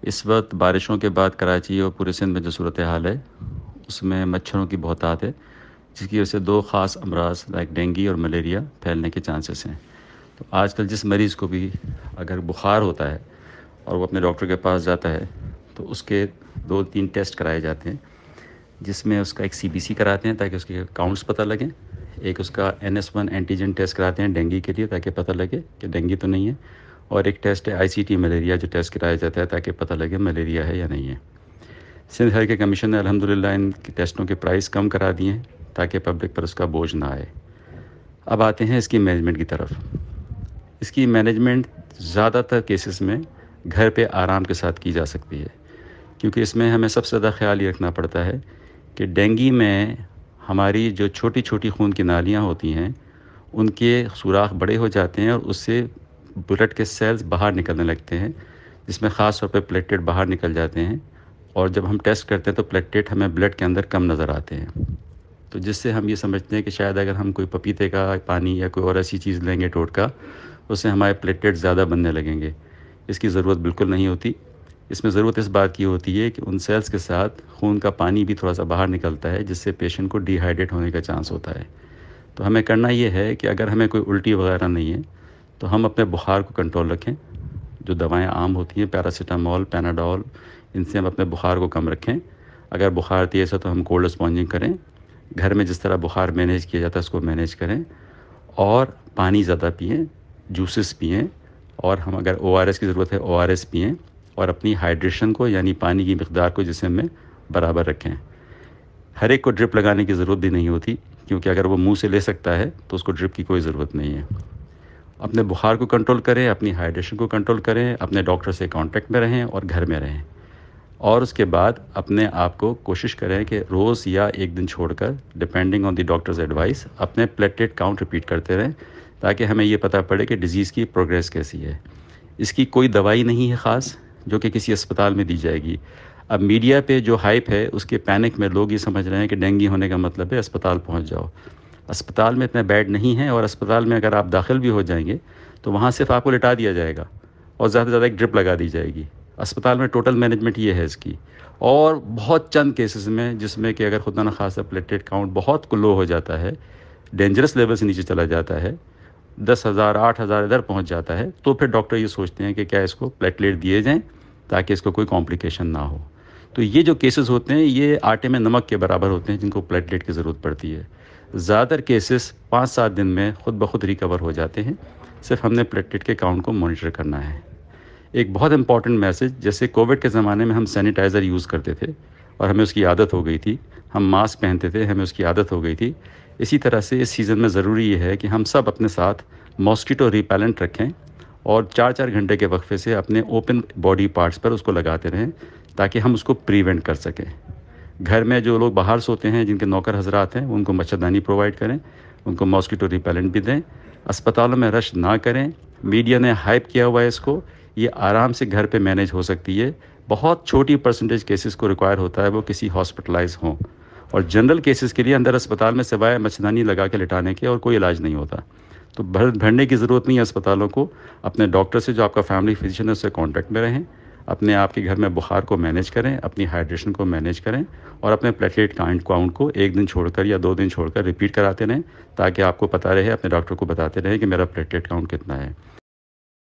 اس وقت بارشوں کے بعد کراچی اور پورے سندھ میں جو صورتحال ہے اس میں مچھروں کی بہتات ہے، جس کی وجہ سے دو خاص امراض لائک ڈینگی اور ملیریا پھیلنے کے چانسز ہیں۔ تو آج کل جس مریض کو بھی اگر بخار ہوتا ہے اور وہ اپنے ڈاکٹر کے پاس جاتا ہے تو اس کے 2-3 ٹیسٹ کرائے جاتے ہیں، جس میں اس کا ایک سی بی سی کراتے ہیں تاکہ اس کے کاؤنٹس پتہ لگیں، ایک اس کا NS1 اینٹیجن ٹیسٹ کراتے ہیں ڈینگی کے لیے تاکہ پتہ لگے کہ ڈینگی تو نہیں ہے، اور ایک ٹیسٹ ہے ICT ملیریا جو ٹیسٹ کرایا جاتا ہے تاکہ پتہ لگے ملیریا ہے یا نہیں ہے۔ سندھ ہیلتھ کیئر کمیشن نے الحمدللہ ان ٹیسٹوں کے پرائس کم کرا دیے ہیں تاکہ پبلک پر اس کا بوجھ نہ آئے۔ اب آتے ہیں اس کی مینجمنٹ کی طرف۔ اس کی مینجمنٹ زیادہ تر کیسز میں گھر پہ آرام کے ساتھ کی جا سکتی ہے، کیونکہ اس میں ہمیں سب سے زیادہ خیال یہ رکھنا پڑتا ہے کہ ڈینگی میں ہماری جو چھوٹی چھوٹی خون کی نالیاں ہوتی ہیں ان کے سوراخ بڑے ہو جاتے ہیں اور اس سے بلڈ کے سیلز باہر نکلنے لگتے ہیں، جس میں خاص طور پہ پلیٹلیٹ باہر نکل جاتے ہیں، اور جب ہم ٹیسٹ کرتے ہیں تو پلیٹلیٹ ہمیں بلڈ کے اندر کم نظر آتے ہیں۔ تو جس سے ہم یہ سمجھتے ہیں کہ شاید اگر ہم کوئی پپیتے کا پانی یا کوئی اور ایسی چیز لیں گے ٹوٹکا، اس سے ہمارے پلیٹلیٹ زیادہ بننے لگیں گے۔ اس کی ضرورت بالکل نہیں ہوتی۔ اس میں ضرورت اس بات کی ہوتی ہے کہ ان سیلز کے ساتھ خون کا پانی بھی تھوڑا سا باہر نکلتا ہے، جس سے پیشنٹ کو ڈی ہائیڈریٹ ہونے کا چانس ہوتا ہے۔ تو ہمیں کرنا یہ ہے کہ اگر ہمیں کوئی الٹی وغیرہ نہیں ہے تو ہم اپنے بخار کو کنٹرول رکھیں، جو دوائیں عام ہوتی ہیں پیراسیٹامول، پیناڈول، ان سے ہم اپنے بخار کو کم رکھیں۔ اگر بخار تیز ہے تو ہم کولڈ اسپونجنگ کریں، گھر میں جس طرح بخار مینیج کیا جاتا ہے اس کو مینیج کریں، اور پانی زیادہ پئیں، جوسز پئیں، اور ہم اگر ORS کی ضرورت ہے ORS پئیں، اور اپنی ہائیڈریشن کو یعنی پانی کی مقدار کو جسم میں برابر رکھیں۔ ہر ایک کو ڈرپ لگانے کی ضرورت بھی نہیں ہوتی، کیونکہ اگر وہ منہ سے لے سکتا ہے تو اس کو ڈرپ کی کوئی ضرورت نہیں ہے۔ اپنے بخار کو کنٹرول کریں، اپنی ہائیڈریشن کو کنٹرول کریں، اپنے ڈاکٹر سے کانٹیکٹ میں رہیں اور گھر میں رہیں، اور اس کے بعد اپنے آپ کو کوشش کریں کہ روز یا ایک دن چھوڑ کر depending on the doctors advice اپنے پلیٹلیٹ کاؤنٹ ریپیٹ کرتے رہیں تاکہ ہمیں یہ پتہ پڑے کہ ڈیزیز کی پروگریس کیسی ہے۔ اس کی کوئی دوائی نہیں ہے خاص جو کہ کسی اسپتال میں دی جائے گی۔ اب میڈیا پہ جو ہائپ ہے اس کے پینک میں لوگ یہ سمجھ رہے ہیں کہ ڈینگی ہونے کا مطلب ہے اسپتال پہنچ جاؤ۔ اسپتال میں اتنا بیڈ نہیں ہے، اور اسپتال میں اگر آپ داخل بھی ہو جائیں گے تو وہاں صرف آپ کو لٹا دیا جائے گا اور زیادہ سے زیادہ ایک ڈرپ لگا دی جائے گی۔ اسپتال میں ٹوٹل مینجمنٹ یہ ہے اس کی، اور بہت چند کیسز میں جس میں کہ اگر خدا نخواستہ پلیٹلیٹ کاؤنٹ بہت لو ہو جاتا ہے، ڈینجرس لیول سے نیچے چلا جاتا ہے، 10,000 8,000 ادھر پہنچ جاتا ہے، تو پھر ڈاکٹر یہ سوچتے ہیں کہ کیا اس کو پلیٹلیٹ دیے جائیں تاکہ اس کو کوئی کمپلیکیشن نہ ہو۔ تو یہ جو کیسز ہوتے ہیں یہ آٹے میں نمک کے برابر ہوتے ہیں جن کو پلیٹلیٹ کی ضرورت پڑتی ہے۔ زیادہ تر کیسز 5-7 دن میں خود بخود ریکور ہو جاتے ہیں، صرف ہم نے پلیٹلیٹ کے کاؤنٹ کو مانیٹر کرنا ہے۔ ایک بہت امپورٹنٹ میسج، جیسے کووڈ کے زمانے میں ہم سینیٹائزر یوز کرتے تھے اور ہمیں اس کی عادت ہو گئی تھی، ہم ماسک پہنتے تھے ہمیں اس کی عادت ہو گئی تھی، اسی طرح سے اس سیزن میں ضروری یہ ہے کہ ہم سب اپنے ساتھ ماسکیٹو ریپیلنٹ رکھیں، اور 4-4 گھنٹے کے وقفے سے اپنے اوپن باڈی پارٹس پر اس کو لگاتے رہیں تاکہ ہم اس کو پریونٹ کر سکیں۔ گھر میں جو لوگ باہر سوتے ہیں جن کے نوکر حضرات ہیں ان کو مچھردانی پرووائڈ کریں، ان کو ماسکیٹو ریپیلنٹ بھی دیں۔ اسپتالوں میں رش نہ کریں، میڈیا نے ہائپ کیا ہوا ہے اس کو، یہ آرام سے گھر پہ مینیج ہو سکتی ہے۔ بہت چھوٹی پرسنٹیج کیسز کو ریکوائر ہوتا ہے وہ کسی ہاسپٹلائز ہوں، اور جنرل کیسز کے لیے اندر اسپتال میں سوائے مچھردانی لگا کے لٹانے کے اور کوئی علاج نہیں ہوتا۔ تو بھرنے کی ضرورت نہیں ہے اسپتالوں کو۔ اپنے ڈاکٹر سے جو آپ کا فیملی فزیشین ہے اس سے کانٹیکٹ میں رہیں، اپنے آپ کے گھر میں بخار کو مینیج کریں، اپنی ہائیڈریشن کو مینیج کریں، اور اپنے پلیٹلیٹ کاؤنٹ کو ایک دن چھوڑ کر یا 2 دن چھوڑ کر ریپیٹ کراتے رہیں تاکہ آپ کو پتہ رہے، اپنے ڈاکٹر کو بتاتے رہیں کہ میرا پلیٹلیٹ کاؤنٹ کتنا ہے۔